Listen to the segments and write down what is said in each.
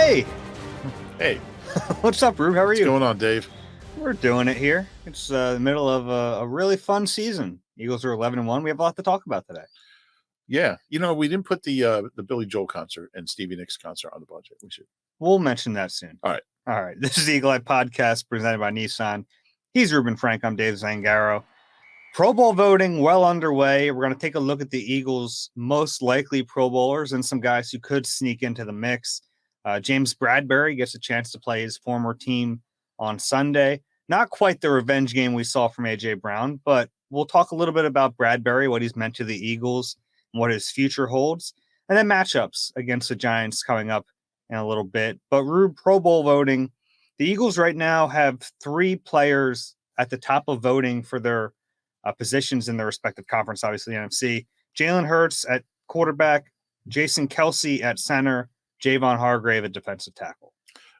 Hey, Hey, what's up, Rube? How are what's you? going on, Dave? We're doing it here. It's the middle of a really fun season. Eagles are 11-1. We have a lot to talk about today. Yeah, we didn't put the Billy Joel concert and Stevie Nicks concert on the budget. We should. We'll mention that soon. All right. All right. This is the Eagle Eye Podcast presented by Nissan. He's Reuben Frank. I'm Dave Zangaro. Pro Bowl voting well underway. We're going to take a look at the Eagles' most likely Pro Bowlers and some guys who could sneak into the mix. James Bradberry gets a chance to play his former team on Sunday. Not quite the revenge game we saw from A.J. Brown, but we'll talk a little bit about Bradberry, what he's meant to the Eagles, and what his future holds, and then matchups against the Giants coming up in a little bit. But Rube, Pro Bowl voting, the Eagles right now have 3 players at the top of voting for their positions in their respective conference, obviously the NFC. Jalen Hurts at quarterback, Jason Kelce at center, Javon Hargrave at defensive tackle.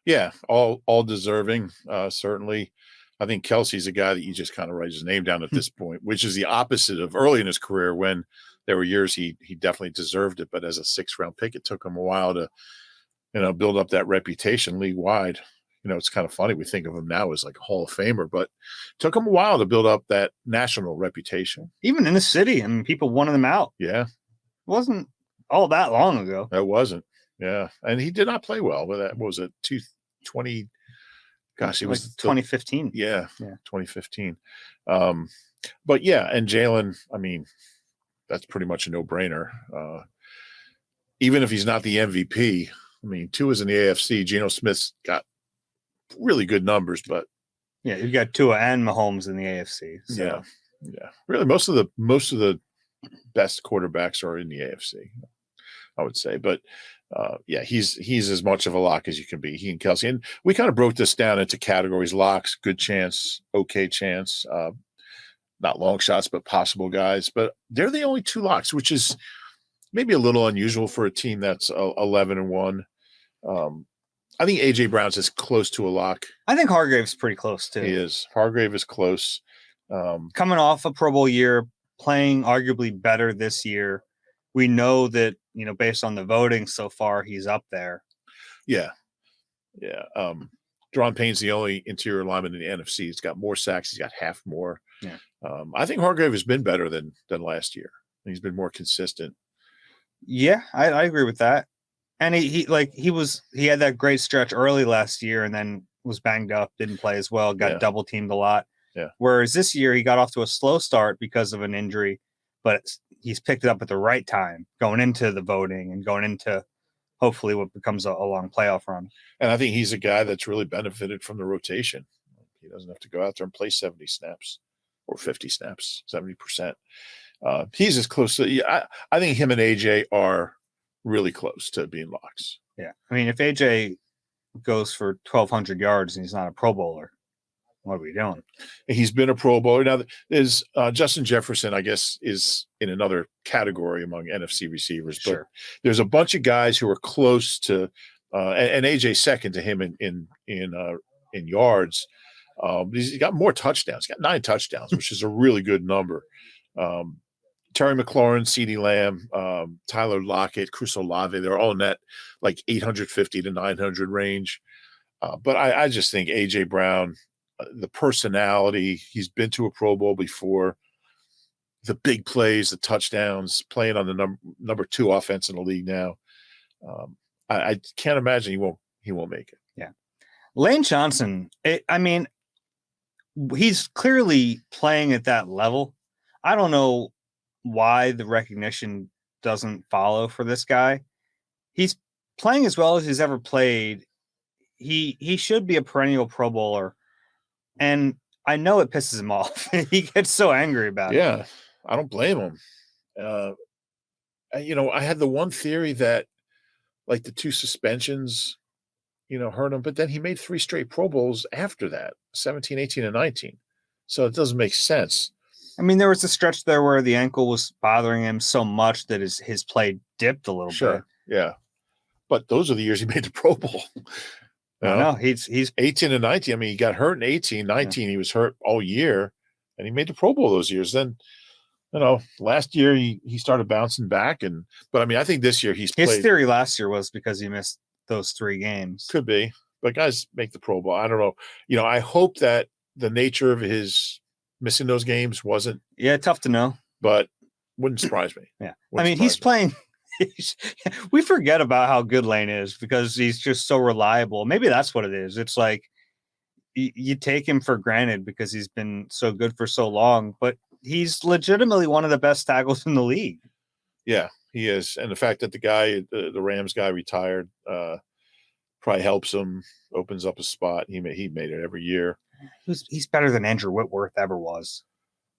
Yeah, all deserving, certainly. I think Kelsey's a guy that you just kind of write his name down at this point, which is the opposite of early in his career when there were years he definitely deserved it. But as a 6th-round pick, it took him a while to, build up that reputation league-wide. It's kind of funny. We think of him now as like a Hall of Famer, but it took him a while to build up that national reputation. Even in the city, I mean, people wanted him out. Yeah. It wasn't all that long ago. It wasn't. Yeah. And he did not play well with that. What was it? 2020. Gosh, it like was 2015. Yeah. 2015. But yeah, and Jalen, I mean, that's pretty much a no-brainer. Even if he's not the MVP, I mean, Tua's in the AFC. Geno Smith's got really good numbers, but yeah, you've got Tua and Mahomes in the AFC. So. Yeah. Really, most of the best quarterbacks are in the AFC, I would say. But yeah, he's as much of a lock as you can be. He and Kelce, and we kind of broke this down into categories: locks, good chance, okay chance, not long shots, but possible guys. But they're the only 2 locks, which is maybe a little unusual for a team that's 11-1. I think A.J. Brown's as close to a lock. I think Hargrave's pretty close, too. He is. Hargrave is close. Coming off a Pro Bowl year, playing arguably better this year, we know that, based on the voting so far, he's up there. Yeah. Deron Payne's the only interior lineman in the NFC. He's got more sacks. He's got half more. Yeah. I think Hargrave has been better than last year. He's been more consistent. Yeah, I agree with that. And he had that great stretch early last year and then was banged up, didn't play as well, got double teamed a lot. Yeah. Whereas this year he got off to a slow start because of an injury, but he's picked it up at the right time going into the voting and going into hopefully what becomes a long playoff run. And I think he's a guy that's really benefited from the rotation. He doesn't have to go out there and play 70 snaps or 50 snaps, 70%. He's as close to I think him and AJ are really close to being locks. Yeah. I mean, if AJ goes for 1,200 yards and he's not a Pro Bowler, what are we doing? He's been a Pro Bowler. Now, there's Justin Jefferson, I guess, is in another category among NFC receivers. But there's a bunch of guys who are close to, and AJ second to him in yards. He's got more touchdowns. He's got 9 touchdowns, which is a really good number. Terry McLaurin, CeeDee Lamb, Tyler Lockett, Chris Olave, they're all in that like 850 to 900 range. But I just think A.J. Brown, the personality, he's been to a Pro Bowl before, the big plays, the touchdowns, playing on the number 2 offense in the league now. I can't imagine he won't make it. Yeah. Lane Johnson, he's clearly playing at that level. I don't know why the recognition doesn't follow for this guy. He's playing as well as he's ever played. He should be a perennial Pro Bowler, and I know it pisses him off. He gets so angry about it. Yeah, I don't blame him. I had the one theory that like the 2 suspensions, hurt him, but then he made 3 straight Pro Bowls after that, 17, 18, and 19. So it doesn't make sense. I mean, there was a stretch there where the ankle was bothering him so much that his play dipped a little bit. Yeah. But those are the years he made the Pro Bowl. No, he's 18 and 19. I mean, he got hurt in 18, 19. He was hurt all year, and he made the Pro Bowl those years. Then, last year he started bouncing back. But I mean, I think this year he's played. His theory last year was because he missed those 3 games. Could be, but guys make the Pro Bowl. I don't know. I hope that the nature of his missing those games wasn't. Yeah, tough to know, but wouldn't surprise me. Yeah, I mean, he's playing. We forget about how good Lane is because he's just so reliable. Maybe that's what it is. It's like you take him for granted because he's been so good for so long, but he's legitimately one of the best tackles in the league. Yeah, he is. And the fact that the Rams guy retired probably helps him, opens up a spot. He made it every year. He's better than Andrew Whitworth ever was.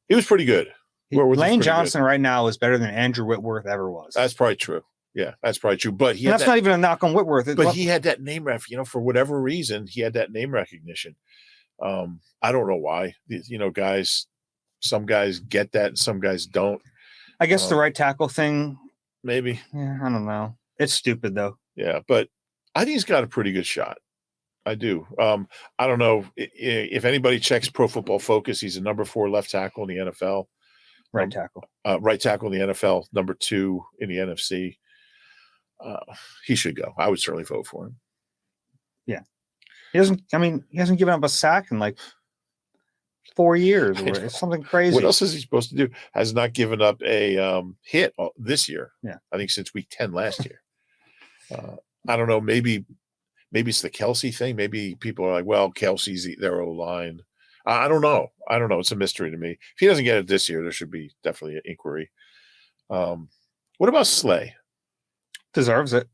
He was pretty good. Lane Johnson right now is better than Andrew Whitworth ever was. That's probably true. Yeah, that's probably true. But that's not even a knock on Whitworth. But he had that name for whatever reason, he had that name recognition. I don't know why. Guys, some guys get that and some guys don't. I guess the right tackle thing. Maybe. Yeah, I don't know. It's stupid though. Yeah, but I think he's got a pretty good shot. I do. I don't know if anybody checks Pro Football Focus. He's a number 4 left tackle in the NFL. Right tackle. Right tackle in the NFL, number 2 in the NFC. He should go. I would certainly vote for him. Yeah. He hasn't given up a sack in like 4 years. Or it's something crazy. What else is he supposed to do? Has not given up a hit this year. Yeah. I think since week 10 last year. I don't know. Maybe it's the Kelsey thing. Maybe people are like, well, Kelsey's their O-line. I don't know. It's a mystery to me. If he doesn't get it this year, there should be definitely an inquiry. What about Slay? Deserves it.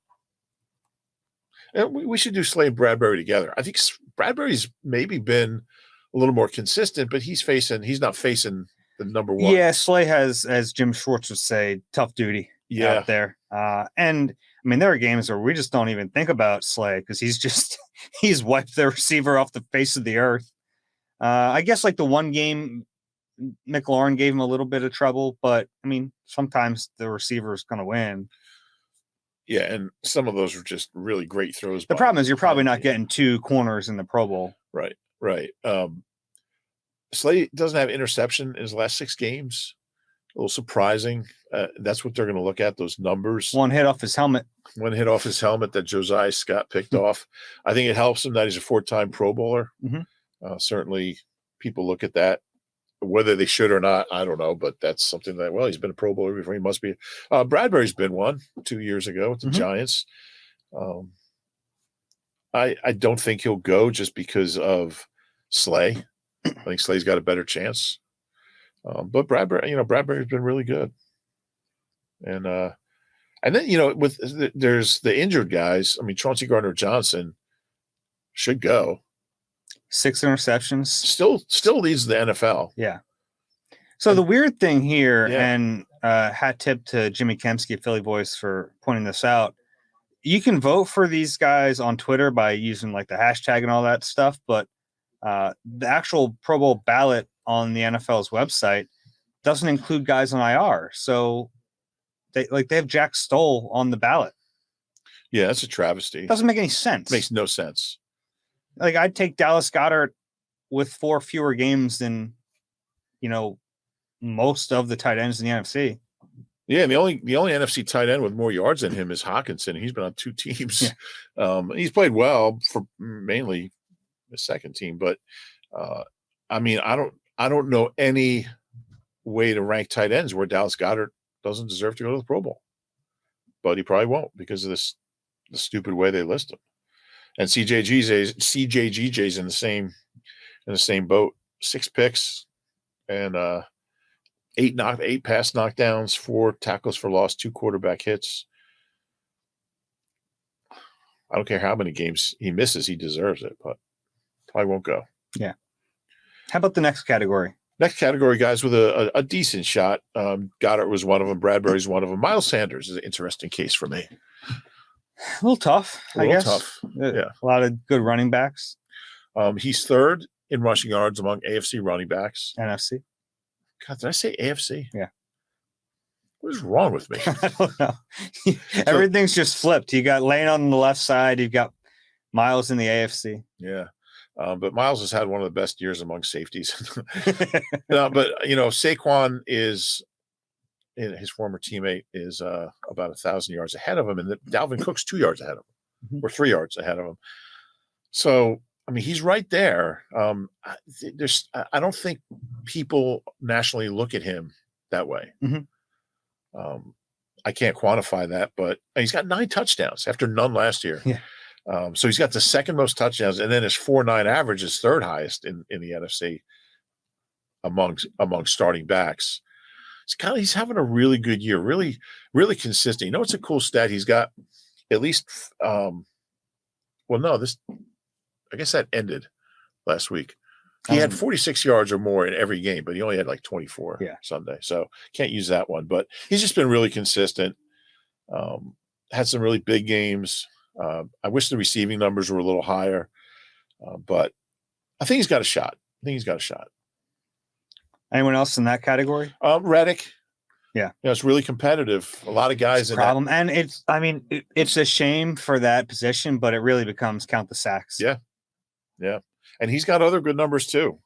We should do Slay and Bradberry together. I think Bradberry's maybe been a little more consistent, but he's not facing the number 1. Yeah, Slay has, as Jim Schwartz would say, tough duty out there. And I mean, there are games where we just don't even think about Slay because he's wiped the receiver off the face of the earth. I guess like the one game McLaurin gave him a little bit of trouble, but I mean, sometimes the receiver is going to win. Yeah, and some of those are just really great throws. The problem is you're probably not getting 2 corners in the Pro Bowl. Right. Slay doesn't have interception in his last 6 games. A little surprising. That's what they're going to look at, those numbers. One hit off his helmet that Josiah Scott picked off. I think it helps him that he's a 4-time Pro Bowler. Mm-hmm. Certainly people look at that. Whether they should or not, I don't know, but that's something that, well, he's been a Pro Bowler before. He must be. Bradberry's been one 2 years ago with the Giants. I don't think he'll go just because of Slay. I think Slay's got a better chance. But Bradberry's been really good. And then, there's the injured guys. I mean, Chauncey Gardner-Johnson should go. 6 interceptions. Still leads the NFL. Yeah. So the weird thing here, and hat tip to Jimmy Kempsky, Philly Voice, for pointing this out. You can vote for these guys on Twitter by using like the hashtag and all that stuff, but the actual Pro Bowl ballot on the NFL's website doesn't include guys on IR. So they have Jack Stoll on the ballot. Yeah, that's a travesty. Doesn't make any sense. Makes no sense. Like I'd take Dallas Goedert with 4 fewer games than, most of the tight ends in the NFC. Yeah, and the only NFC tight end with more yards than him is Hawkinson. He's been on 2 teams. Yeah. He's played well for mainly the second team, but I don't know any way to rank tight ends where Dallas Goedert doesn't deserve to go to the Pro Bowl, but he probably won't because of the stupid way they list him. And CJGJ's in the same boat. 6 picks and 8 pass knockdowns, 4 tackles for loss, 2 quarterback hits. I don't care how many games he misses, he deserves it, but probably won't go. Yeah. How about the next category? Next category, guys with a decent shot. Goddard was one of them. Bradberry's one of them. Miles Sanders is an interesting case for me. A little tough, I guess. Yeah. A lot of good running backs. He's 3rd in rushing yards among AFC running backs. NFC. God, did I say AFC? Yeah. What is wrong with me? I don't know. Everything's just flipped. You got Lane on the left side. You've got Miles in the AFC. Yeah. But Miles has had one of the best years among safeties. But Saquon is, his former teammate is about 1,000 yards ahead of him, and Dalvin Cook's 2 yards ahead of him. or 3 yards ahead of him. So, I mean, he's right there. I don't think people nationally look at him that way. I can't quantify that, but he's got 9 touchdowns after none last year. Yeah. So he's got the second most touchdowns, and then his 4.9 average is third highest in the NFC among starting backs. He's having a really good year, really, really consistent. You know, it's a cool stat. He's got at least I guess that ended last week. He had 46 yards or more in every game, but he only had like 24 Sunday. So can't use that one. But he's just been really consistent. Had some really big games. I wish the receiving numbers were a little higher, but I think he's got a shot. Anyone else in that category? Reddick. Yeah. It's really competitive. A lot of guys in problem. And it's a shame for that position, but it really becomes count the sacks. Yeah. Yeah. And he's got other good numbers too.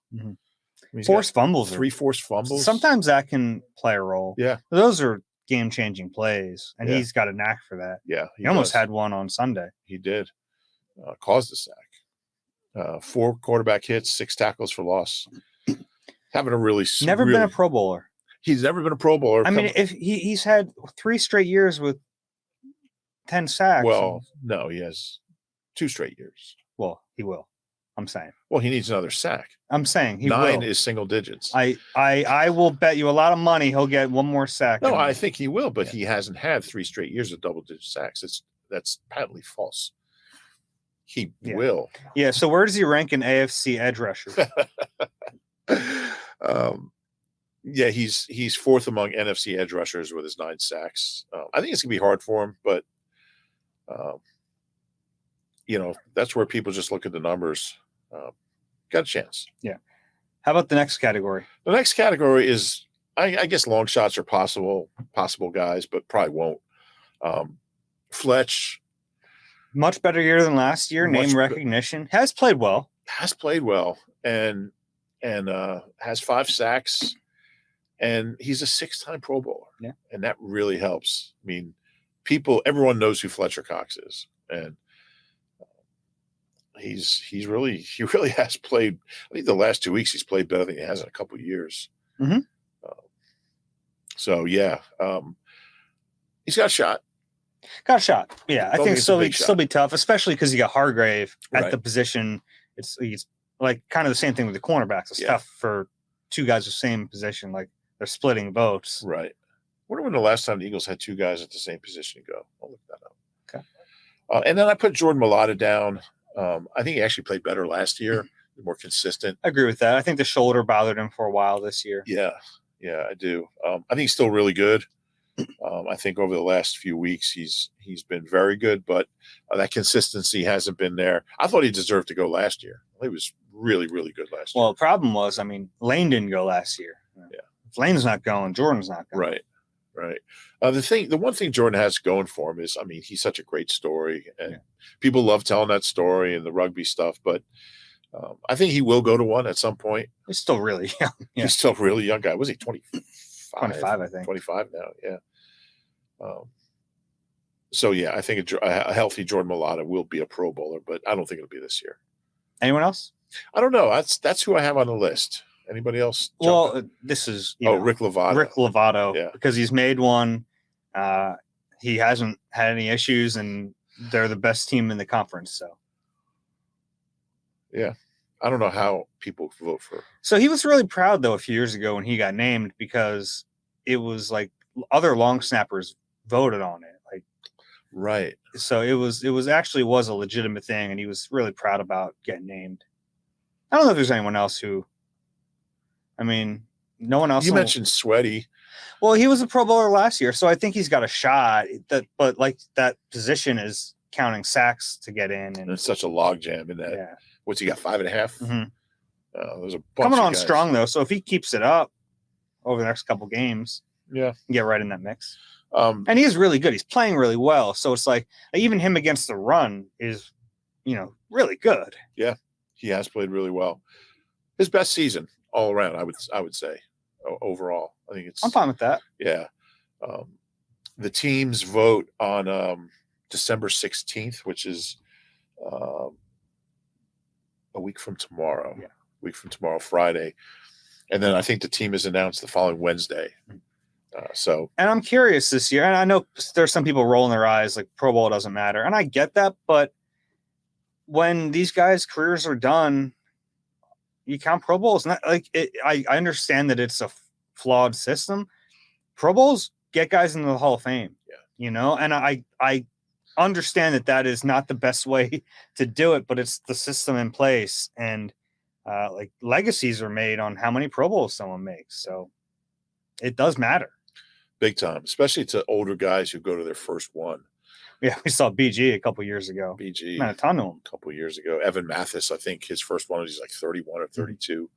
Forced fumbles. 3 forced fumbles. Sometimes that can play a role. Yeah. Those are game-changing plays, and he's got a knack for that. Yeah. He almost had one on Sunday. He did. Caused a sack. 4 quarterback hits, 6 tackles for loss. Having a really been a Pro Bowler. He's never been a Pro Bowler. I mean, if he's had 3 straight years with 10 sacks. Well, no, he has 2 straight years. Well, he will. I'm saying. Well, he needs another sack. I'm saying he 9 will. is single digits. I will bet you a lot of money he'll get one more sack. No, I think he will, but he hasn't had 3 straight years of double-digit sacks. That's patently false. He will. Yeah. So where does he rank in AFC edge rushers? Yeah, he's 4th among NFC edge rushers with his 9 sacks. I think it's gonna be hard for him, but that's where people just look at the numbers. Got a chance. Yeah. How about the next category? The next category is, I guess, long shots are possible guys, but probably won't. Fletch, much better year than last year. Name recognition, has played well, and has 5 sacks, and he's a 6-time Pro Bowler. Yeah, and that really helps. I mean, everyone knows who Fletcher Cox is, and he really has played. I think the last 2 weeks he's played better than he has in a couple of years. So yeah, he's got a shot. Yeah, I think so. He'd still be tough, especially because you got Hargrave at the position. He's like kind of the same thing with the cornerbacks. It's tough for 2 guys the same position. Like they're splitting votes. Right. Wonder when the last time the Eagles had 2 guys at the same position go. I'll look that up. Okay. And then I put Jordan Mailata down. I think he actually played better last year, more consistent. I agree with that. I think the shoulder bothered him for a while this year. Yeah, I do. I think he's still really good. I think over the last few weeks he's been very good, but that consistency hasn't been there. I thought he deserved to go last year. He was really, really good last year. Well, the problem was, Lane didn't go last year. Yeah. If Lane's not going, Jordan's not going. Right. The one thing Jordan has going for him is, he's such a great story, and people love telling that story and the rugby stuff. But I think he will go to one at some point. He's still really young. Yeah. He's still a really young guy. Was he 25? 25, I think. 25 now. Yeah. So yeah, I think a healthy Jordan Mailata will be a Pro Bowler, but I don't think it'll be this year. Anyone else? I don't know. That's who I have on the list. Anybody else? Well, this is Rick Lovato. Rick Lovato, because he's made one. He hasn't had any issues, and they're the best team in the conference. So, yeah, I don't know how people vote for. So he was really proud though a few years ago when he got named, because it was like other long snappers voted on it. Like, right. So it was a legitimate thing, and he was really proud about getting named. I don't know if there's anyone else who. No one else. You mentioned Sweaty. Well, he was a Pro Bowler last year, so I think he's got a shot. But like that position is counting sacks to get in, and it's such a logjam in that. Yeah. What's he got? 5.5. There's a bunch coming of on guys. Strong though. So if he keeps it up over the next couple games, yeah, get right in that mix. And he is really good. He's playing really well. So it's like even him against the run is, really good. Yeah, he has played really well. His best season all around, I would say, overall. I think it's. I'm fine with that. Yeah, the teams vote on December 16th, which is a week from tomorrow. Yeah. Week from tomorrow, Friday. And then I think the team is announced the following Wednesday. And I'm curious this year, and I know there's some people rolling their eyes like Pro Bowl doesn't matter, and I get that, but when these guys' careers are done, you count Pro Bowls. Not like it, I understand that it's a flawed system. Pro Bowls get guys into the Hall of Fame, and I understand that is not the best way to do it, but it's the system in place, and like legacies are made on how many Pro Bowls someone makes, so it does matter. Big time, especially to older guys who go to their first one. Yeah, we saw BG a couple years ago. BG, not a ton of them. A couple years ago. Evan Mathis, I think his first one was like 31 or 32.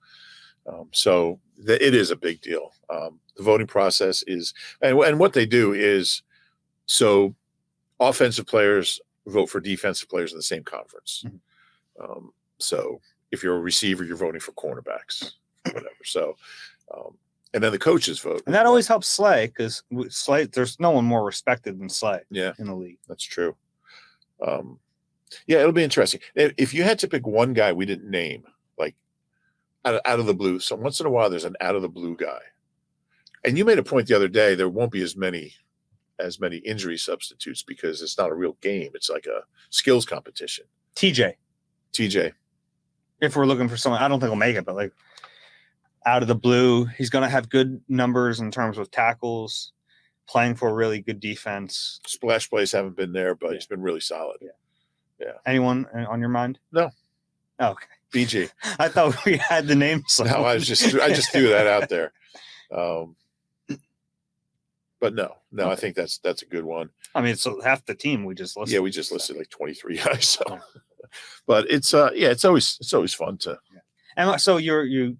So it is a big deal. The voting process is, and what they do is, so offensive players vote for defensive players in the same conference. So if you're a receiver, you're voting for cornerbacks, whatever. So, and then the coaches vote. And that always helps Slay, because Slay, there's no one more respected than Slay in the league. That's true. Yeah, it'll be interesting. If you had to pick one guy we didn't name, like out of the blue, so once in a while there's an out of the blue guy. And you made a point the other day, there won't be as many injury substitutes because it's not a real game. It's like a skills competition. TJ. If we're looking for someone, I don't think he'll make it, but like out of the blue, he's going to have good numbers in terms of tackles, playing for a really good defense. Splash plays haven't been there, but he's been really solid. Yeah. Anyone on your mind? No. Oh, okay. BG. I thought we had the name. No, I just threw that out there. But no, okay. I think that's a good one. I mean, so half the team we just listed. Yeah, we just listed like 23 guys. So, but it's always fun to. Yeah. And so you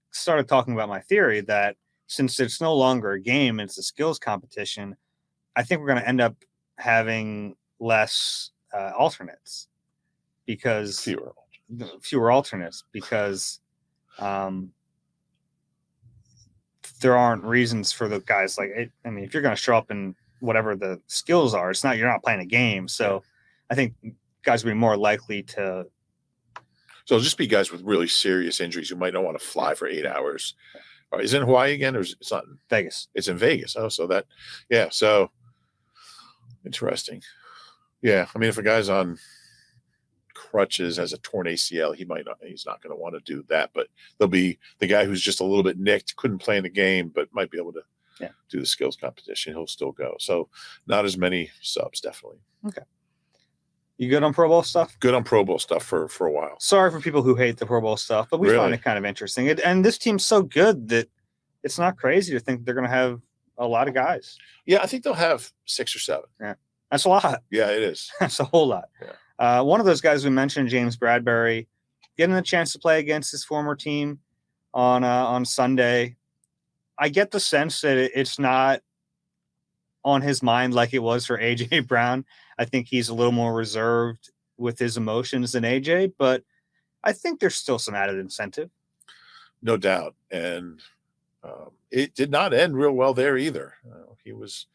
started talking about my theory that since it's no longer a game, it's a skills competition. I think we're going to end up having less alternates because fewer alternates because there aren't reasons for the guys like it. I mean, if you're going to show up in whatever the skills are, you're not playing a game. So I think guys will be more likely to. So it'll just be guys with really serious injuries who might not want to fly for 8 hours. Is it in Hawaii again, or it's not in Vegas? It's in Vegas. Oh, so that, yeah. So interesting. Yeah. I mean, if a guy's on crutches, has a torn ACL, he's not going to want to do that, but there'll be the guy who's just a little bit nicked, couldn't play in the game, but might be able to do the skills competition. He'll still go. So not as many subs, definitely. Okay. You good on Pro Bowl stuff? Good on Pro Bowl stuff for a while. Sorry for people who hate the Pro Bowl stuff, but we find it kind of interesting. And this team's so good that it's not crazy to think they're going to have a lot of guys. Yeah, I think they'll have 6 or 7. Yeah, that's a lot. Yeah, it is. That's a whole lot. Yeah. One of those guys we mentioned, James Bradberry, getting a chance to play against his former team on Sunday. I get the sense that it's not on his mind like it was for AJ Brown. I think he's a little more reserved with his emotions than AJ, but I think there's still some added incentive. No doubt. And it did not end real well there either. He was,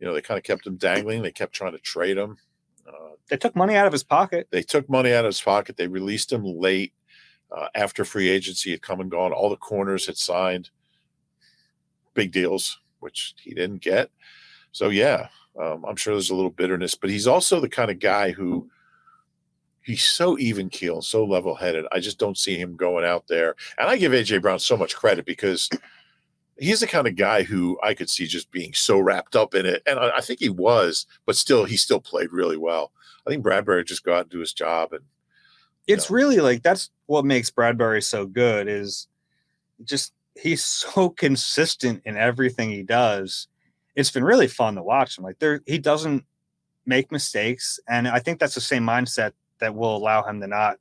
they kind of kept him dangling. They kept trying to trade him. They took money out of his pocket. They released him late after free agency had come and gone. All the corners had signed big deals, which he didn't get. So, yeah, I'm sure there's a little bitterness, but he's also the kind of guy who he's so even keel, so level headed. I just don't see him going out there. And I give AJ Brown so much credit because he's the kind of guy who I could see just being so wrapped up in it. And I think he was, but he still played really well. I think Bradberry just go out and do his job. And it's really like, that's what makes Bradberry so good is just, he's so consistent in everything he does. It's been really fun to watch him. Like he doesn't make mistakes. And I think that's the same mindset that will allow him to not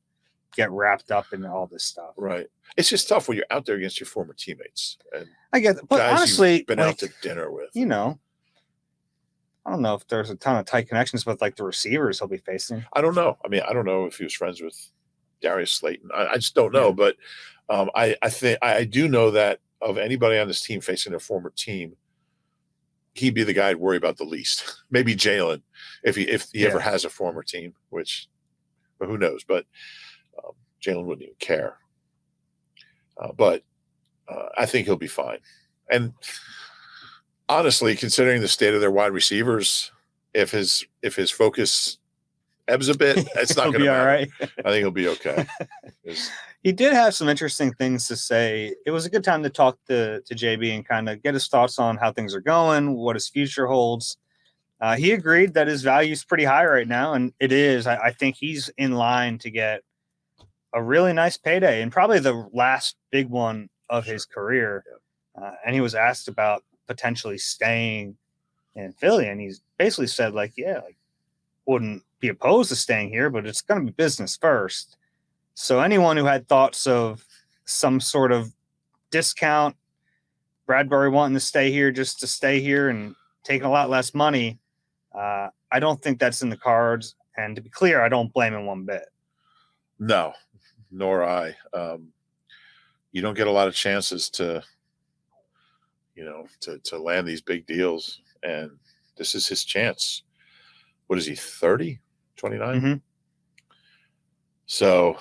get wrapped up in all this stuff. Right. It's just tough when you're out there against your former teammates. And I get that. But honestly, you've been out to dinner with. I don't know if there's a ton of tight connections with like the receivers he'll be facing. I don't know. I mean, I don't know if he was friends with Darius Slayton. I just don't know. But I think I do know that of anybody on this team facing their former team, he'd be the guy I'd worry about the least. Maybe Jalen, if he ever has a former team, which, but who knows? But Jalen wouldn't even care. But I think he'll be fine. And honestly, considering the state of their wide receivers, if his focus ebbs a bit, it's not going to matter. All right. I think he'll be okay. He did have some interesting things to say. It was a good time to talk to JB and kind of get his thoughts on how things are going, what his future holds. He agreed that his value is pretty high right now, and it is. I think he's in line to get a really nice payday and probably the last big one of his career. And he was asked about potentially staying in Philly, and he's basically said, wouldn't be opposed to staying here, but it's going to be business first. So anyone who had thoughts of some sort of discount, Bradberry wanting to stay here just to stay here and taking a lot less money, I don't think that's in the cards. And to be clear, I don't blame him one bit. No, nor I. You don't get a lot of chances to land these big deals, and this is his chance. What is he, 30, 29? Mm-hmm. So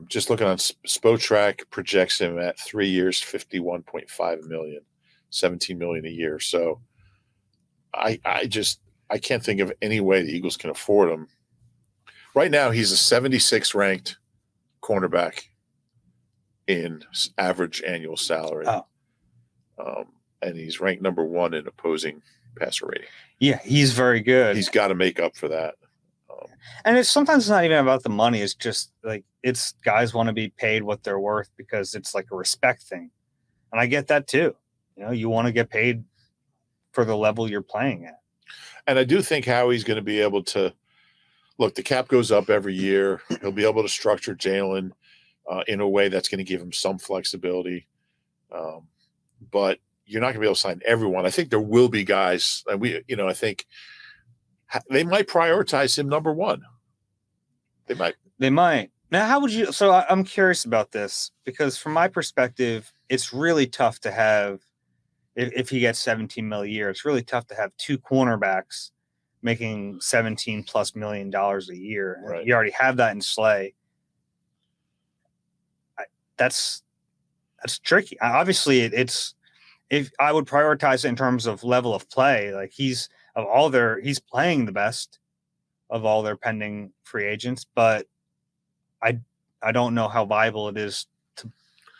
just looking on Spotrac projects him at 3 years, $51.5 million, $17 million a year. So I can't think of any way the Eagles can afford him. Right now, he's a 76th ranked cornerback in average annual salary. And he's ranked number 1 in opposing passer rating. Yeah, he's very good. He's got to make up for that. And sometimes it's not even about the money. It's just it's guys want to be paid what they're worth because it's like a respect thing. And I get that too. You want to get paid for the level you're playing at. And I do think Howie's going to be able to look, the cap goes up every year. He'll be able to structure Jalen in a way that's going to give him some flexibility. But you're not going to be able to sign everyone. I think there will be guys, and I think they might prioritize him number 1. They might. Now, how would you? So I'm curious about this because from my perspective, it's really tough to have, if he gets $17 million a year, it's really tough to have 2 cornerbacks making $17+ million a year. Right. You already have that in Slay. That's tricky. Obviously, if I would prioritize it in terms of level of play, he's playing the best of all their pending free agents, but I don't know how viable it is to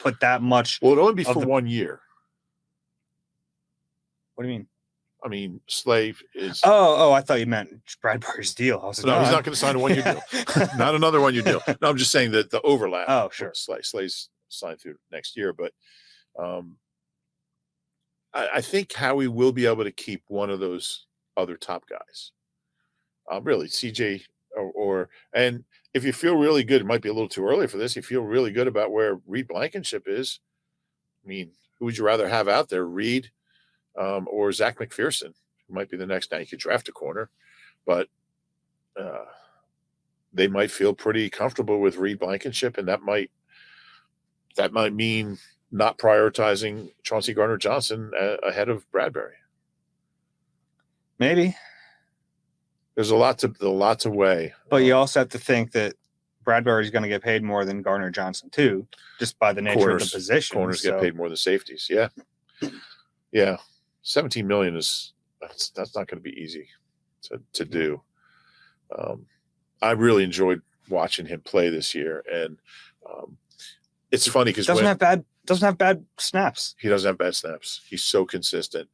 put that much. Well, it'll only be for 1 year. What do you mean? I mean, Slay is. Oh, I thought you meant Bradberry's deal. I was like, no, he's not going to sign a 1-year deal. Not another 1-year deal. No, I'm just saying that the overlap. Oh, sure. Slay's signed through next year, but I think Howie will be able to keep one of those other top guys. Really, CJ and if you feel really good, it might be a little too early for this. You feel really good about where Reed Blankenship is. I mean, who would you rather have out there, Reed or Zach McPherson, who might be the next? Now you could draft a corner, but they might feel pretty comfortable with Reed Blankenship, and that might mean not prioritizing Chauncey Gardner-Johnson ahead of Bradberry. Maybe. There's a lot to weigh. But you also have to think that Bradberry is going to get paid more than Gardner-Johnson too, just by the nature of the position. Corners get paid more than safeties. Yeah. Yeah. $17 million that's not going to be easy to do. I really enjoyed watching him play this year, and it's funny because doesn't have bad snaps. He doesn't have bad snaps. He's so consistent.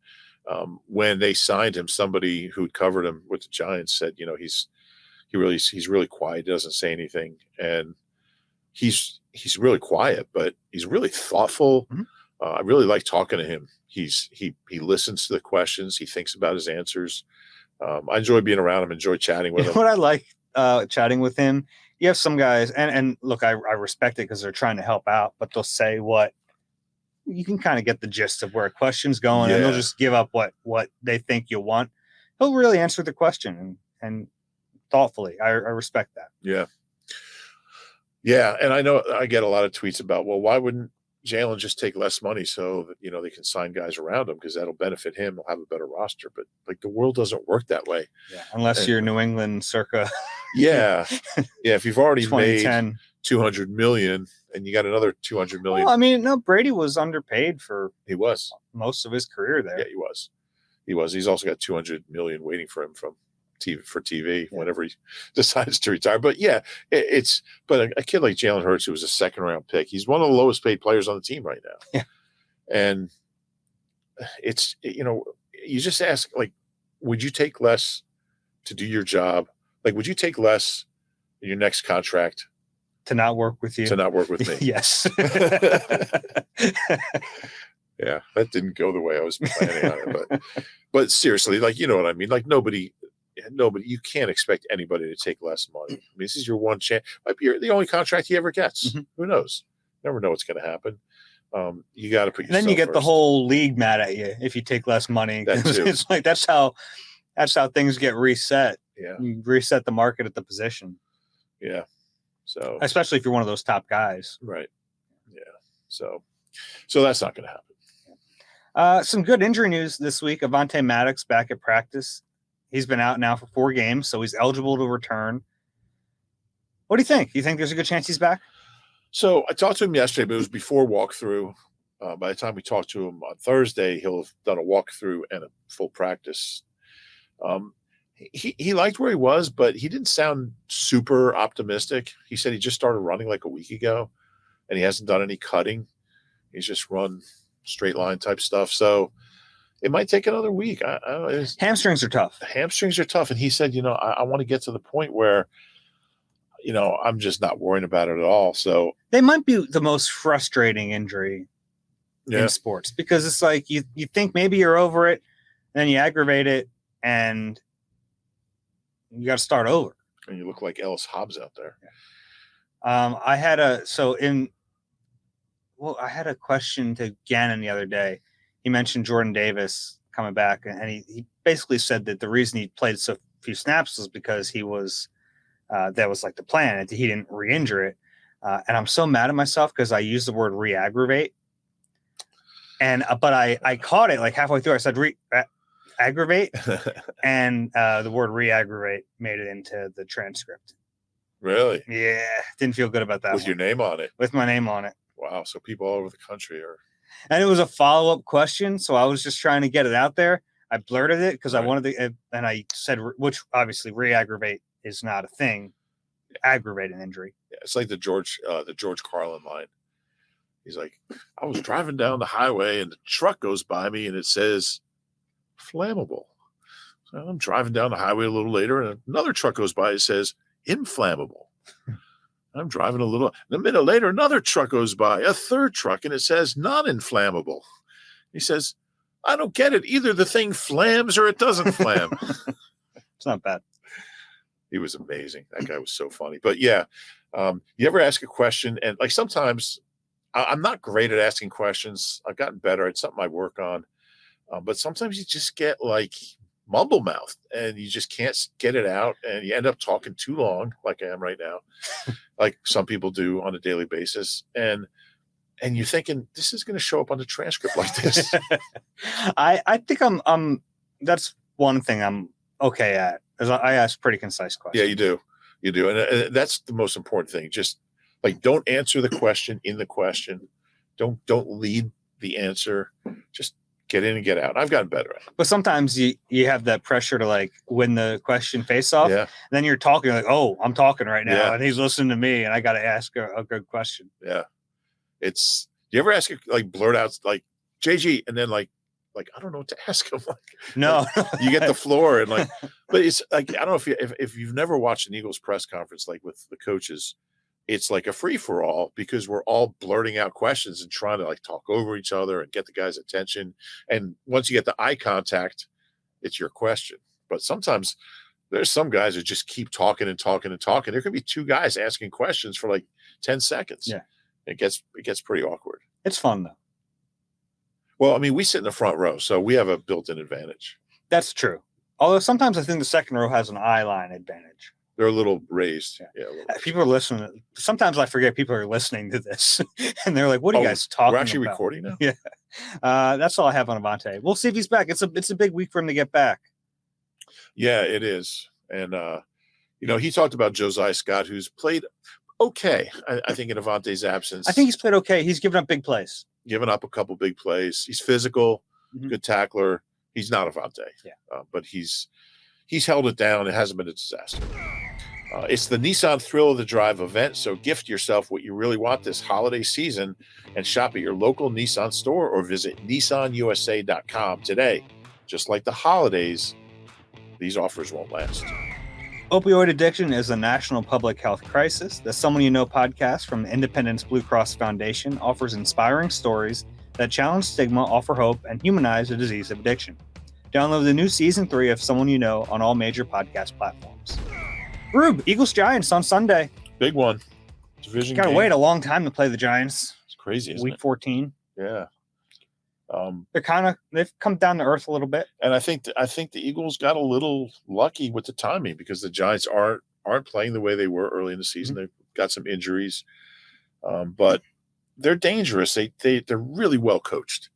When they signed him, somebody who'd covered him with the Giants said, he's really quiet. He doesn't say anything, and he's really quiet, but he's really thoughtful. Mm-hmm. I really like talking to him. He listens to the questions. He thinks about his answers. I enjoy being around him. Enjoy chatting with him. What I like chatting with him. You have some guys, and look, I respect it because they're trying to help out, but they'll say what you can kind of get the gist of where a question's going, and they'll just give up what they think you want. He'll really answer the question and thoughtfully. I respect that. Yeah. Yeah. And I know I get a lot of tweets about, well, why wouldn't Jalen just take less money so that, they can sign guys around him because that'll benefit him. He'll have a better roster. But like the world doesn't work that way. Yeah, unless you're New England circa. Yeah. Yeah. If you've already made 2010. $200 million and you got another $200 million. Well, I mean, no, Brady was underpaid for He was most of his career there. Yeah, he was. He was. He's also got $200 million waiting for him from TV whenever he decides to retire. But yeah, but a kid like Jalen Hurts, who was a second round pick, he's one of the lowest paid players on the team right now. Yeah. And it's, you just ask, like, would you take less to do your job? Like, would you take less in your next contract to not work with you? To not work with me. Yes. Yeah, that didn't go the way I was planning on it. But seriously, like, you know what I mean? Like nobody, you can't expect anybody to take less money. I mean, this is your one chance. Might be the only contract he ever gets. Mm-hmm. Who knows? Never know what's going to happen. You got to put yourself then you get first. The whole league mad at you if you take less money. That too. It's like that's how things get reset. Yeah, you reset the market at the position. Yeah, so especially if you're one of those top guys, right? Yeah, so that's not going to happen. Some good injury news this week. Avonte Maddox back at practice. He's been out now for 4 games, so he's eligible to return. What do you think? You think there's a good chance he's back? So I talked to him yesterday, but it was before walkthrough. By the time we talked to him on Thursday, he'll have done a walkthrough and a full practice. He liked where he was, but he didn't sound super optimistic. He said he just started running like a week ago, and he hasn't done any cutting. He's just run straight line type stuff. So it might take another week. I don't know. Hamstrings are tough. Hamstrings are tough. And he said, I want to get to the point where, I'm just not worrying about it at all. So they might be the most frustrating injury in sports because it's like you think maybe you're over it, and then you aggravate it, and you got to start over. And you look like Ellis Hobbs out there. I had a question to Gannon the other day. He mentioned Jordan Davis coming back, and he basically said that the reason he played so few snaps was because he was that was like the plan. He didn't re-injure it, and I'm so mad at myself because I used the word re-aggravate, but I caught it like halfway through. I said aggravate, and the word re-aggravate made it into the transcript. Really? Yeah, didn't feel good about that. With your name on it. With my name on it. Wow. So people all over the country are. And it was a follow-up question, so I was just trying to get it out there. I blurted it because I wanted to, and I said, which obviously re-aggravate is not a thing. Aggravate an injury. Yeah, it's like the George Carlin line. He's like, I was driving down the highway and the truck goes by me and it says flammable. So I'm driving down the highway a little later and another truck goes by. It says inflammable. I'm driving a minute later, another truck goes by, a third truck, and it says non-inflammable. He says, I don't get it. Either the thing flams or it doesn't flam. It's not bad. He was amazing. That guy was so funny. But yeah, you ever ask a question? And like sometimes I'm not great at asking questions. I've gotten better. It's something I work on. But sometimes you just get like mumble mouth and you just can't get it out and you end up talking too long like I am right now, like some people do on a daily basis. And you're thinking this is going to show up on the transcript like this. I think I'm that's one thing I'm okay at is I ask pretty concise questions. Yeah, you do. And that's the most important thing. Just like, don't answer the question in the question. Don't lead the answer. Just get in and get out. I've gotten better at it. But sometimes you have that pressure to like win the question face off. Yeah. Then you're talking like, oh, I'm talking right now. And he's listening to me and I got to ask a good question. Yeah. You ever ask like blurt out like JG and then like, I don't know what to ask him. Like, no, you get the floor and like, but it's like, I don't know if you've never watched an Eagles press conference, like with the coaches, it's like a free for all because we're all blurting out questions and trying to like talk over each other and get the guy's attention. And once you get the eye contact, it's your question. But sometimes there's some guys who just keep talking and talking and talking. There could be 2 guys asking questions for like 10 seconds. Yeah. It gets pretty awkward. It's fun though. Well, I mean, we sit in the front row, so we have a built-in advantage. That's true. Although sometimes I think the second row has an eye line advantage. They're a little raised. Yeah, people are listening. Sometimes I forget people are listening to this, and they're like, "What are you guys talking about?" We're actually recording now. Yeah, that's all I have on Avonte. We'll see if he's back. It's a big week for him to get back. Yeah, it is. And he talked about Josiah Scott, who's played okay. I think in Avonte's absence, I think he's played okay. He's given up big plays. Given up a couple big plays. He's physical, good tackler. He's not Avonte. Yeah, but he's held it down. It hasn't been a disaster. It's the Nissan Thrill of the Drive event, so gift yourself what you really want this holiday season and shop at your local Nissan store or visit nissanusa.com today. Just like the holidays, these offers won't last. Opioid addiction is a national public health crisis. The Someone You Know podcast from the Independence Blue Cross Foundation offers inspiring stories that challenge stigma, offer hope, and humanize the disease of addiction. Download the new Season 3 of Someone You Know on all major podcast platforms. Rube, Eagles-Giants on Sunday. Big one. Division Got to game. wait a long time to play the Giants. It's crazy, isn't Week it? 14. Yeah. They've come down to earth a little bit. And I think the Eagles got a little lucky with the timing because the Giants aren't playing the way they were early in the season. They've got some injuries. But they're dangerous. They're really well coached.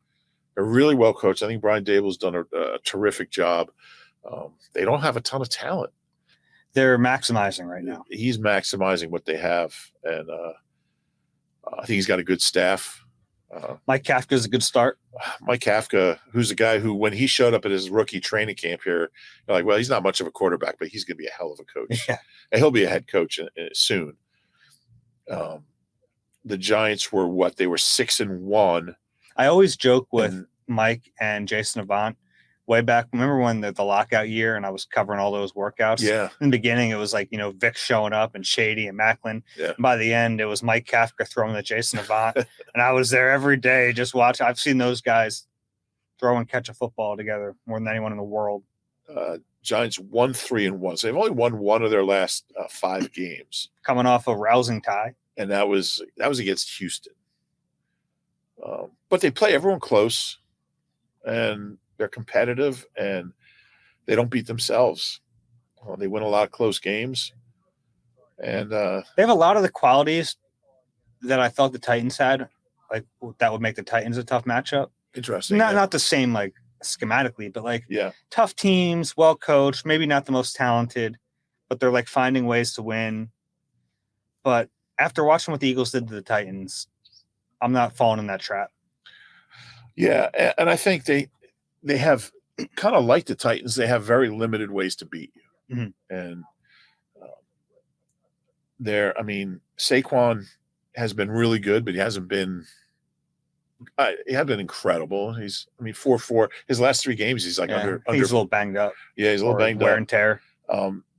They're really well coached. I think Brian Dable's done a terrific job. They don't have a ton of talent. They're maximizing right now. He's maximizing what they have, and I think he's got a good staff. Mike Kafka's a good start. Mike Kafka, who's a guy who, when he showed up at his rookie training camp here, you're like, well, he's not much of a quarterback, but he's going to be a hell of a coach. Yeah. And he'll be a head coach soon. The Giants were what? They were 6-1. I always joke with Mike and Jason Avant way back. Remember when the lockout year and I was covering all those workouts? Yeah. In the beginning, it was like, Vic showing up and Shady and Macklin. Yeah. And by the end, it was Mike Kafka throwing the Jason Avant. And I was there every day just watching. I've seen those guys throw and catch a football together more than anyone in the world. Giants 1-3-1. So they've only won one of their last 5 games. Coming off a rousing tie. And that was against Houston. But they play everyone close, and they're competitive, and they don't beat themselves. They win a lot of close games, and they have a lot of the qualities that I thought the Titans had, like that would make the Titans a tough matchup. Interesting. Not the same like schematically, but like yeah, tough teams, well coached, maybe not the most talented, but they're like finding ways to win. But after watching what the Eagles did to the Titans, I'm not falling in that trap. Yeah, and I think they have kind of like the Titans. They have very limited ways to beat you, and Saquon has been really good, but he hasn't been. He hasn't been incredible. He's 4-4. His last 3 games, he's like under. He's a little banged up. Yeah, he's a little banged up. Wear and tear.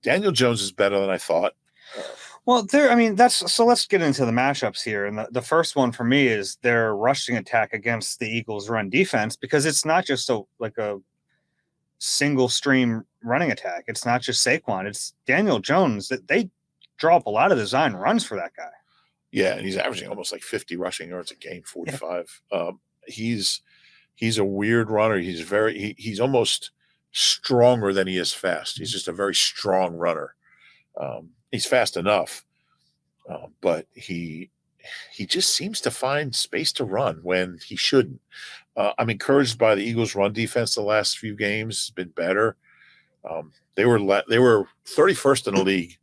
Daniel Jones is better than I thought. Well, let's get into the matchups here. And the first one for me is their rushing attack against the Eagles' run defense, because it's not just a single stream running attack. It's not just Saquon. It's Daniel Jones. That they draw up a lot of design runs for that guy. Yeah, and he's averaging almost like 50 rushing yards a game, 45. Yeah. He's a weird runner. He's almost stronger than he is fast. He's just a very strong runner. He's fast enough, but he just seems to find space to run when he shouldn't. I'm encouraged by the Eagles' run defense the last few games. It's been better. They were 31st in the league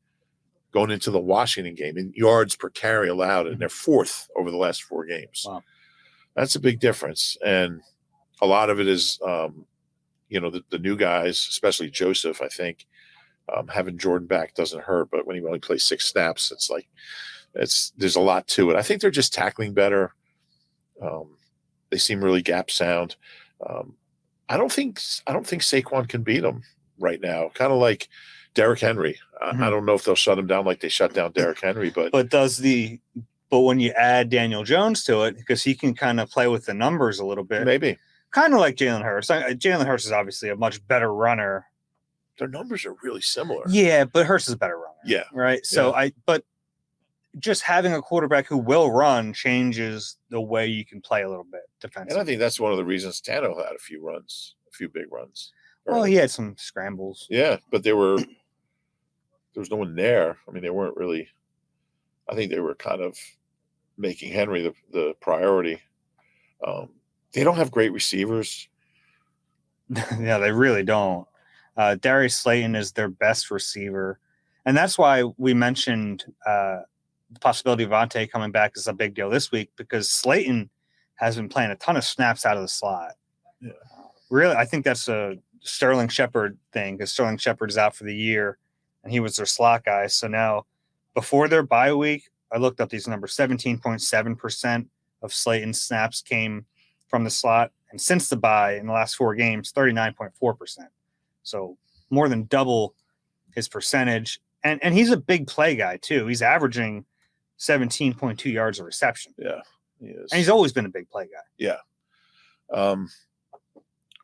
going into the Washington game in yards per carry allowed, and they're 4th over the last 4 games. Wow. That's a big difference, and a lot of it is, the new guys, especially Joseph, I think. Having Jordan back doesn't hurt, but when he only plays 6 snaps, there's a lot to it. I think they're just tackling better. They seem really gap sound. I don't think Saquon can beat them right now. Kind of like Derrick Henry. I don't know if they'll shut him down like they shut down Derrick Henry, but when you add Daniel Jones to it, because he can kind of play with the numbers a little bit, maybe kind of like Jalen Hurts. Jalen Hurts is obviously a much better runner. Their numbers are really similar. Yeah, but Hurts is a better runner. Yeah. Right. So but just having a quarterback who will run changes the way you can play a little bit defensively. And I think that's one of the reasons Tannehill had a few big runs. Well, he had some scrambles. Yeah, but they were there was no one there. I mean, they weren't really. I think they were kind of making Henry the priority. They don't have great receivers. Yeah, they really don't. Darius Slayton is their best receiver. And that's why we mentioned the possibility of Avonte coming back is a big deal this week, because Slayton has been playing a ton of snaps out of the slot. Yeah. Really, I think that's a Sterling Shepard thing, because Sterling Shepard is out for the year, and he was their slot guy. So now, before their bye week, I looked up these numbers. 17.7% of Slayton's snaps came from the slot. And since the bye, in the last 4 games, 39.4%. So more than double his percentage. And he's a big play guy, too. He's averaging 17.2 yards a reception. Yeah, he is. And he's always been a big play guy. Yeah.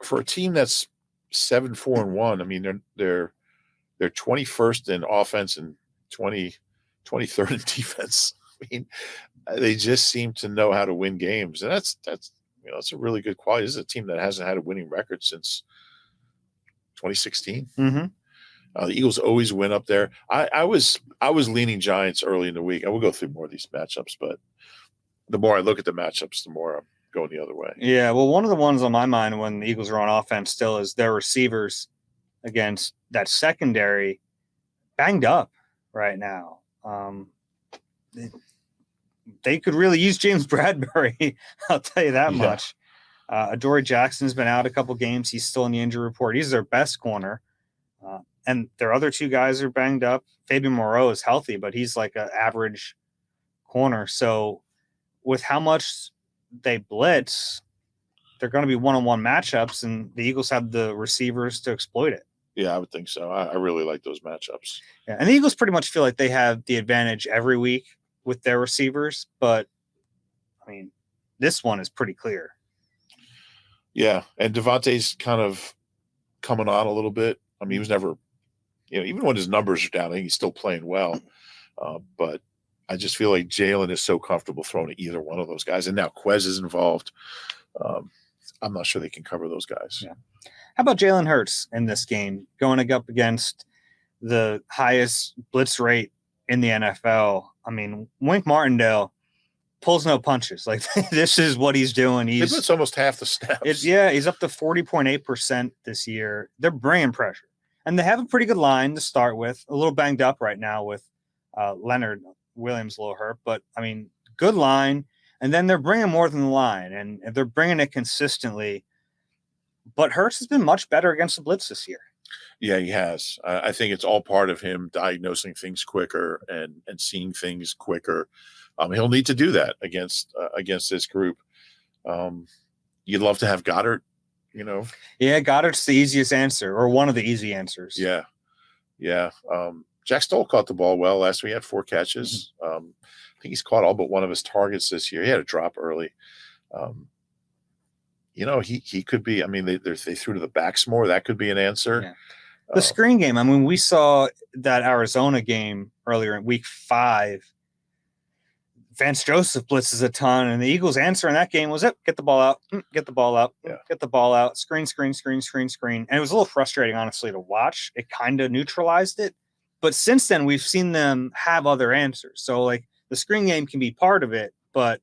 For a team that's 7-4-1, I mean, they're 21st in offense and 23rd in defense. I mean, they just seem to know how to win games, and that's it's a really good quality. This is a team that hasn't had a winning record since 2016. Mm-hmm. The Eagles always win up there. I was leaning Giants early in the week. I will go through more of these matchups, but the more I look at the matchups, the more I'm going the other way. Yeah, well, one of the ones on my mind when the Eagles are on offense still is their receivers against that secondary banged up right now. They could really use James Bradberry. I'll tell you that much. Adoree Jackson's been out a couple games. He's still in the injury report. He's their best corner. And their other 2 guys are banged up. Fabian Moreau is healthy, but he's like an average corner. So with how much they blitz, they're going to be one-on-one matchups, and the Eagles have the receivers to exploit it. Yeah, I would think so. I really like those matchups. Yeah, and the Eagles pretty much feel like they have the advantage every week with their receivers, but I mean, this one is pretty clear. Yeah, and Devontae's kind of coming on a little bit. I mean, he was never, even when his numbers are down, I think he's still playing well. But I just feel like Jalen is so comfortable throwing to either one of those guys, and now Quez is involved. I'm not sure they can cover those guys. Yeah. How about Jalen Hurts in this game, going up against the highest blitz rate in the NFL? I mean, Wink Martindale pulls no punches. Like, this is what he's doing. It's almost half the snaps. He's up to 40.8% this year. They're bringing pressure. And they have a pretty good line to start with. A little banged up right now with Leonard Williams, a little hurt. But, I mean, good line. And then they're bringing more than the line. And they're bringing it consistently. But Hurts has been much better against the blitz this year. Yeah, he has. I think it's all part of him diagnosing things quicker and seeing things quicker. He'll need to do that against this group. You'd love to have Goddard, Yeah, Goddard's the easiest answer, or one of the easy answers. Yeah. Jack Stoll caught the ball well last week. He had 4 catches. I think he's caught all but one of his targets this year. He had a drop early. He could be. I mean, they threw to the backs more. That could be an answer. Yeah. The screen game. I mean, we saw that Arizona game earlier in week 5. Vance Joseph blitzes a ton, and the Eagles' answer in that game was, get the ball out, get the ball out, get the ball out, screen. And it was a little frustrating, honestly, to watch. It kind of neutralized it. But since then, we've seen them have other answers. So, like, the screen game can be part of it, but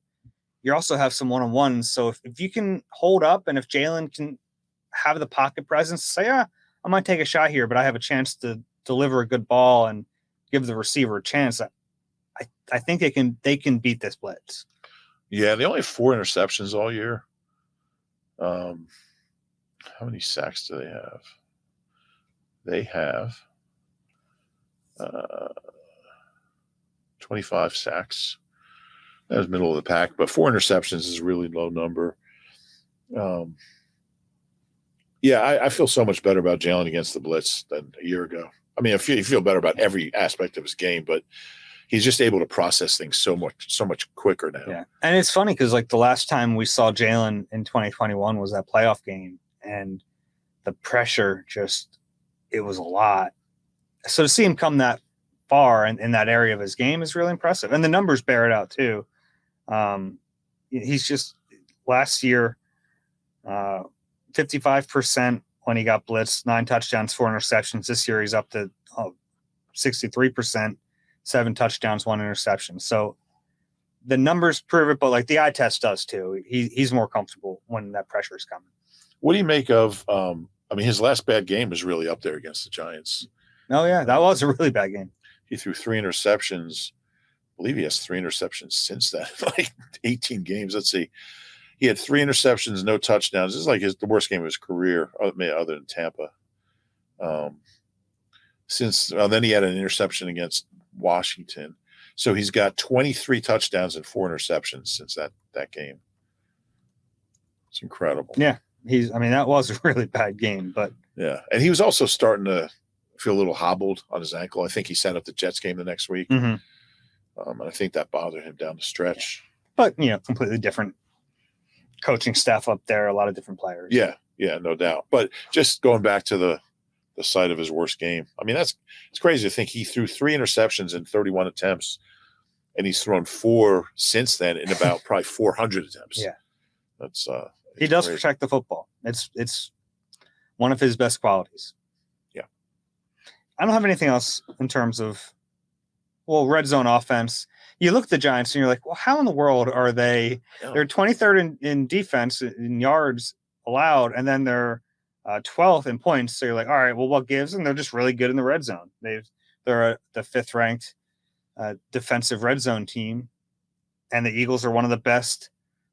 you also have some one-on-ones. So if you can hold up, and if Jalen can have the pocket presence, say, I might take a shot here, but I have a chance to deliver a good ball and give the receiver a chance, I think they can beat this blitz. Yeah, they only have 4 interceptions all year. How many sacks do they have? They have 25 sacks. That was middle of the pack, but 4 interceptions is a really low number. I feel so much better about Jalen against the blitz than a year ago. I mean, I feel better about every aspect of his game, but he's just able to process things so much quicker now. Yeah, and it's funny because like the last time we saw Jalen in 2021 was that playoff game, and the pressure it was a lot. So to see him come that far in that area of his game is really impressive, and the numbers bear it out too. He's just last year 55% when he got blitzed, 9 touchdowns, 4 interceptions. This year he's up to 63%, 7 touchdowns, 1 interception. So the numbers prove it, but like the eye test does too. He's more comfortable when that pressure is coming. What do you make of? I mean, his last bad game was really up there against the Giants. Oh yeah, that was a really bad game. He threw 3 interceptions. I believe he has 3 interceptions since then, like 18 games. Let's see. He had 3 interceptions, no touchdowns. This is like the worst game of his career, other than Tampa. Then he had an interception against Washington. So he's got 23 touchdowns and 4 interceptions since that game. It's incredible. Yeah. That was a really bad game, but yeah. And he was also starting to feel a little hobbled on his ankle. I think he sat up the Jets game the next week. Mm-hmm. And I think that bothered him down the stretch. But, completely different coaching staff up there, a lot of different players. Yeah, no doubt. But just going back to the site of his worst game, I mean, it's crazy to think he threw 3 interceptions in 31 attempts, and he's thrown 4 since then in about probably 400 attempts. Yeah. That's he does protect the football. It's one of his best qualities. Yeah. I don't have anything else in terms of red zone offense. You look at the Giants and you're like, well, how in the world are they? They're 23rd in defense in yards allowed, and then they're 12th in points. So you're like, all right, well, what gives? And they're just really good in the red zone. They're the 5th ranked defensive red zone team, and the Eagles are one of the best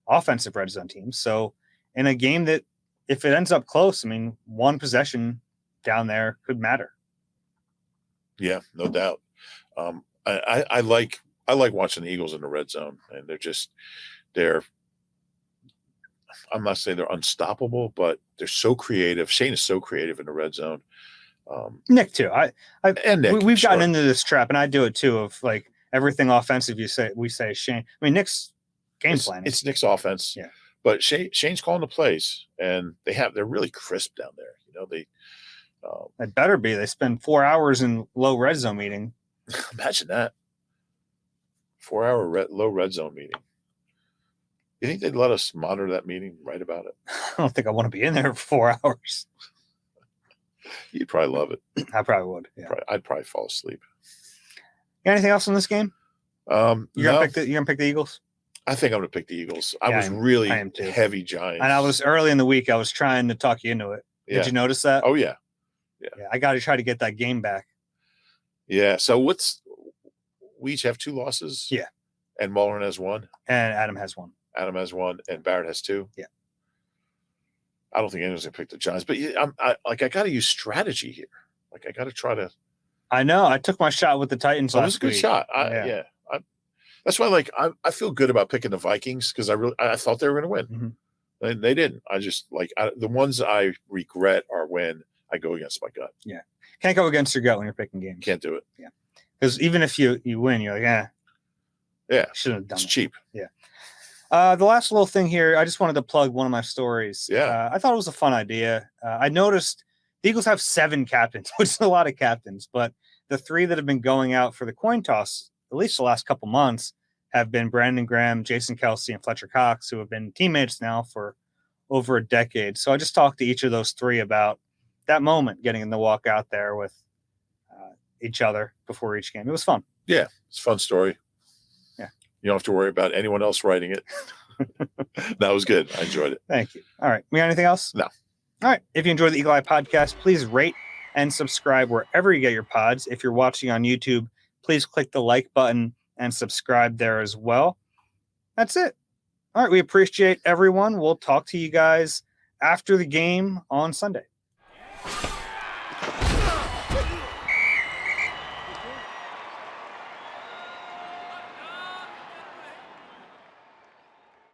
offensive red zone teams. So in a game that, if it ends up close, one possession down there could matter. Yeah, no doubt. I like watching the Eagles in the red zone, and I'm not saying they're unstoppable, but they're so creative. Shane is so creative in the red zone. Nick too. We've gotten into this trap, and I do it too. Of like everything offensive, we say Shane. Nick's game planning. It's Nick's offense. Yeah, but Shane's calling the plays, and they're really crisp down there. It better be. They spend 4 hours in low red zone meeting. Imagine that. 4-hour low red zone meeting. You think they'd let us monitor that meeting, write about it? I don't think I want to be in there for 4 hours. You'd probably love it. I probably would. Yeah. I'd probably fall asleep. Got anything else in this game? You're gonna pick the Eagles? I think I'm gonna pick the Eagles. I was really heavy Giants. And I was early in the week. I was trying to talk you into it. Yeah. Did you notice that? Oh yeah. I got to try to get that game back. Yeah. So we each have 2 losses. Yeah. And Mullen has 1. And Adam has 1. Adam has 1, and Barrett has 2. Yeah. I don't think anyone's gonna pick the Giants, but I got to use strategy here. Like I got to try to. I know. I took my shot with the Titans last week. It was a good shot. That's why, I feel good about picking the Vikings because I thought they were going to win. Mm-hmm. And they didn't. I just the ones I regret are when I go against my gut. Yeah, can't go against your gut when you're picking games. Can't do it. Yeah, because even if you win, you're like, yeah, shouldn't have done it. It's cheap. Yeah. The last little thing here, I just wanted to plug one of my stories. Yeah. I thought it was a fun idea. I noticed the Eagles have 7 captains, which is a lot of captains, but the 3 that have been going out for the coin toss, at least the last couple months, have been Brandon Graham, Jason Kelsey, and Fletcher Cox, who have been teammates now for over a decade. So I just talked to each of those 3 about that moment, getting to walk out there with each other before each game. It was fun. Yeah, it's a fun story. Yeah. You don't have to worry about anyone else writing it. That was good. I enjoyed it. Thank you. All right. We got anything else? No. All right. If you enjoyed the Eagle Eye podcast, please rate and subscribe wherever you get your pods. If you're watching on YouTube, please click the like button and subscribe there as well. That's it. All right. We appreciate everyone. We'll talk to you guys after the game on Sunday.